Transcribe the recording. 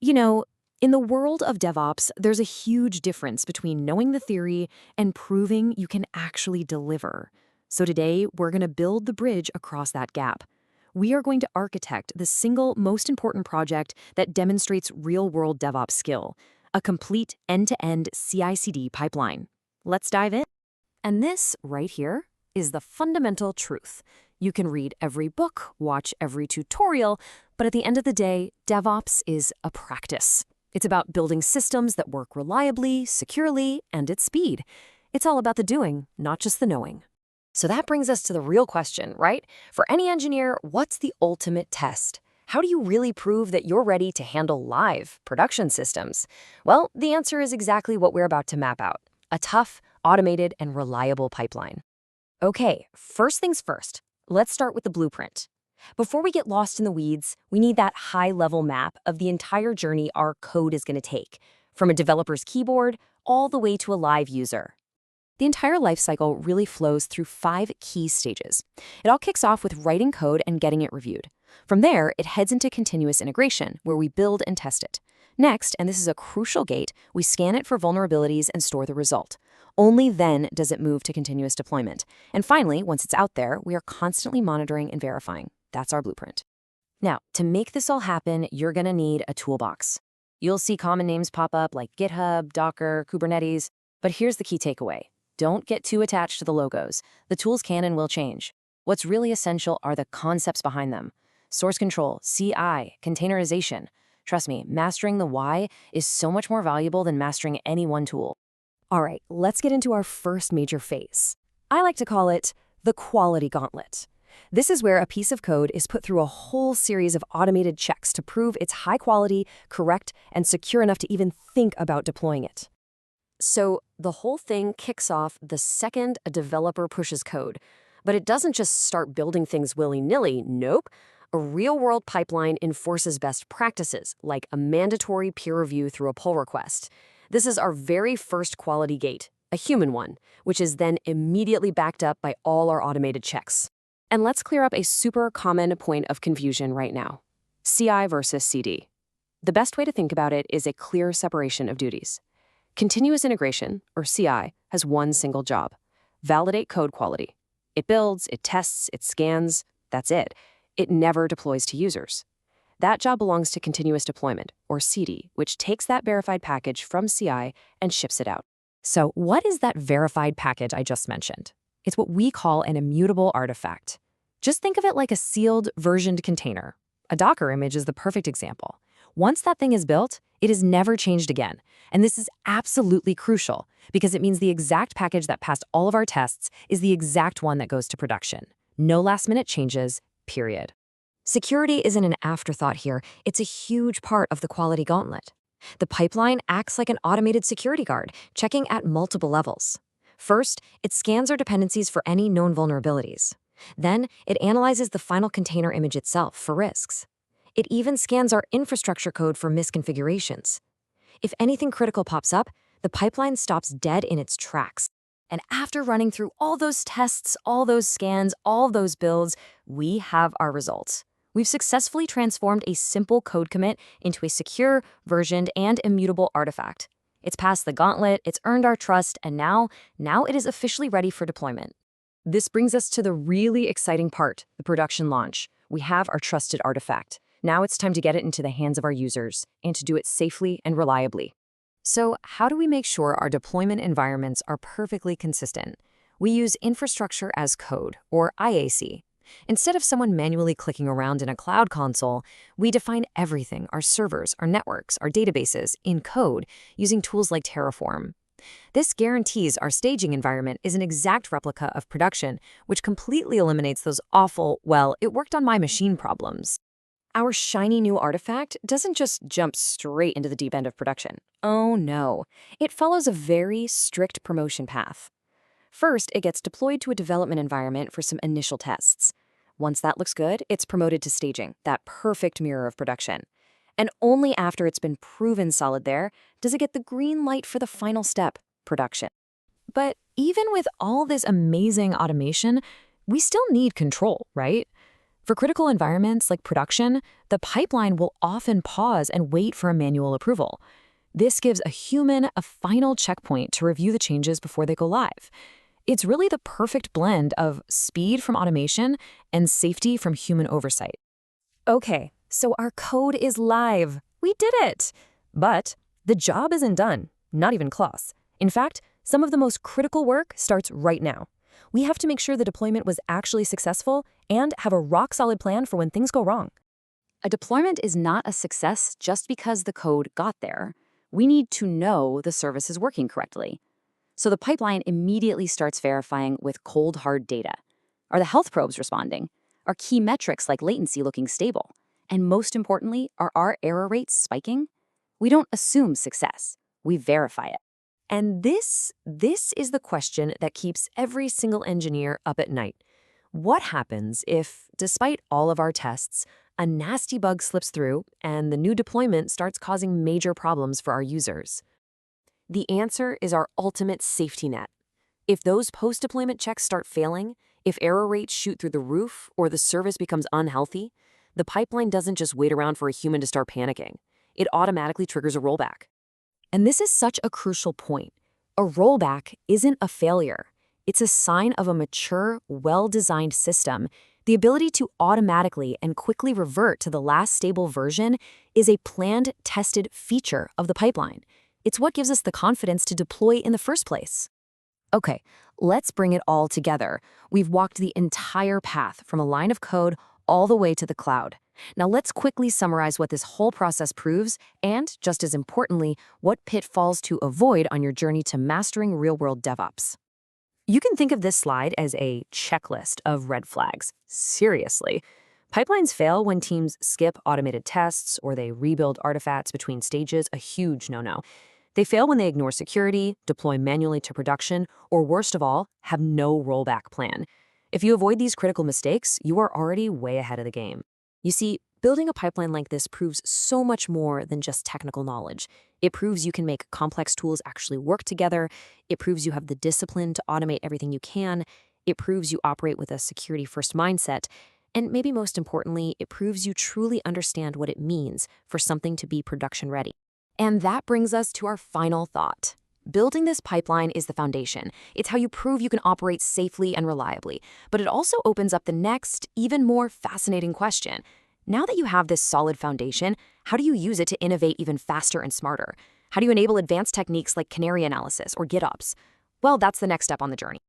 You know, in the world of DevOps, there's a huge difference between knowing the theory and proving you can actually deliver. So today, we're going to build the bridge across that gap. We are going to architect the single most important project that demonstrates real-world DevOps skill, a complete end-to-end CI/CD pipeline. Let's dive in. And this right here is the fundamental truth. You can read every book, watch every tutorial, but at the end of the day, DevOps is a practice. It's about building systems that work reliably, securely, and at speed. It's all about the doing, not just the knowing. So that brings us to the real question, right? For any engineer, what's the ultimate test? How do you really prove that you're ready to handle live production systems? Well, the answer is exactly what we're about to map out: a tough, automated, and reliable pipeline. Okay, first things first, let's start with the blueprint. Before we get lost in the weeds, we need that high-level map of the entire journey our code is going to take, from a developer's keyboard all the way to a live user. The entire lifecycle really flows through 5 key stages. It all kicks off with writing code and getting it reviewed. From there, it heads into continuous integration, where we build and test it. Next, and this is a crucial gate, we scan it for vulnerabilities and store the result. Only then does it move to continuous deployment. And finally, once it's out there, we are constantly monitoring and verifying. That's our blueprint. Now, to make this all happen, you're going to need a toolbox. You'll see common names pop up like GitHub, Docker, Kubernetes. But here's the key takeaway. Don't get too attached to the logos. The tools can and will change. What's really essential are the concepts behind them. Source control, CI, containerization. Trust me, mastering the why is so much more valuable than mastering any one tool. All right, let's get into our first major phase. I like to call it the quality gauntlet. This is where a piece of code is put through a whole series of automated checks to prove it's high quality, correct, and secure enough to even think about deploying it. So the whole thing kicks off the second a developer pushes code. But it doesn't just start building things willy-nilly, nope. A real-world pipeline enforces best practices, like a mandatory peer review through a pull request. This is our very first quality gate, a human one, which is then immediately backed up by all our automated checks. And let's clear up a super common point of confusion right now: CI versus CD. The best way to think about it is a clear separation of duties. Continuous integration, or CI, has one single job: validate code quality. It builds, it tests, it scans. That's it. It never deploys to users. That job belongs to continuous deployment, or CD, which takes that verified package from CI and ships it out. So what is that verified package I just mentioned? It's what we call an immutable artifact. Just think of it like a sealed, versioned container. A Docker image is the perfect example. Once that thing is built, it is never changed again. And this is absolutely crucial because it means the exact package that passed all of our tests is the exact one that goes to production. No last-minute changes, period. Security isn't an afterthought here. It's a huge part of the quality gauntlet. The pipeline acts like an automated security guard, checking at multiple levels. First, it scans our dependencies for any known vulnerabilities. Then, it analyzes the final container image itself for risks. It even scans our infrastructure code for misconfigurations. If anything critical pops up, the pipeline stops dead in its tracks. And after running through all those tests, all those scans, all those builds, we have our results. We've successfully transformed a simple code commit into a secure, versioned, and immutable artifact. It's passed the gauntlet, it's earned our trust, and now it is officially ready for deployment. This brings us to the really exciting part, the production launch. We have our trusted artifact. Now it's time to get it into the hands of our users and to do it safely and reliably. So how do we make sure our deployment environments are perfectly consistent? We use infrastructure as code, or IAC. Instead of someone manually clicking around in a cloud console, we define everything: our servers, our networks, our databases, in code using tools like Terraform. This guarantees our staging environment is an exact replica of production, which completely eliminates those awful, well, it worked on my machine problems. Our shiny new artifact doesn't just jump straight into the deep end of production. Oh no, it follows a very strict promotion path. First, it gets deployed to a development environment for some initial tests. Once that looks good, it's promoted to staging, that perfect mirror of production. And only after it's been proven solid there does it get the green light for the final step, production. But even with all this amazing automation, we still need control, right? For critical environments like production, the pipeline will often pause and wait for a manual approval. This gives a human a final checkpoint to review the changes before they go live. It's really the perfect blend of speed from automation and safety from human oversight. Okay, so our code is live. We did it! But the job isn't done, not even close. In fact, some of the most critical work starts right now. We have to make sure the deployment was actually successful and have a rock-solid plan for when things go wrong. A deployment is not a success just because the code got there. We need to know the service is working correctly. So the pipeline immediately starts verifying with cold, hard data. Are the health probes responding? Are key metrics like latency looking stable? And most importantly, are our error rates spiking? We don't assume success. We verify it. And this is the question that keeps every single engineer up at night. What happens if, despite all of our tests, a nasty bug slips through and the new deployment starts causing major problems for our users? The answer is our ultimate safety net. If those post-deployment checks start failing, if error rates shoot through the roof or the service becomes unhealthy, the pipeline doesn't just wait around for a human to start panicking. It automatically triggers a rollback. And this is such a crucial point. A rollback isn't a failure. It's a sign of a mature, well-designed system. The ability to automatically and quickly revert to the last stable version is a planned, tested feature of the pipeline. It's what gives us the confidence to deploy in the first place. Okay, let's bring it all together. We've walked the entire path from a line of code all the way to the cloud. Now let's quickly summarize what this whole process proves and, just as importantly, what pitfalls to avoid on your journey to mastering real-world DevOps. You can think of this slide as a checklist of red flags. Seriously. Pipelines fail when teams skip automated tests or they rebuild artifacts between stages, a huge no-no. They fail when they ignore security, deploy manually to production, or worst of all, have no rollback plan. If you avoid these critical mistakes, you are already way ahead of the game. You see, building a pipeline like this proves so much more than just technical knowledge. It proves you can make complex tools actually work together. It proves you have the discipline to automate everything you can. It proves you operate with a security-first mindset. And maybe most importantly, it proves you truly understand what it means for something to be production ready. And that brings us to our final thought. Building this pipeline is the foundation. It's how you prove you can operate safely and reliably. But it also opens up the next, even more fascinating question. Now that you have this solid foundation, how do you use it to innovate even faster and smarter? How do you enable advanced techniques like canary analysis or GitOps? Well, that's the next step on the journey.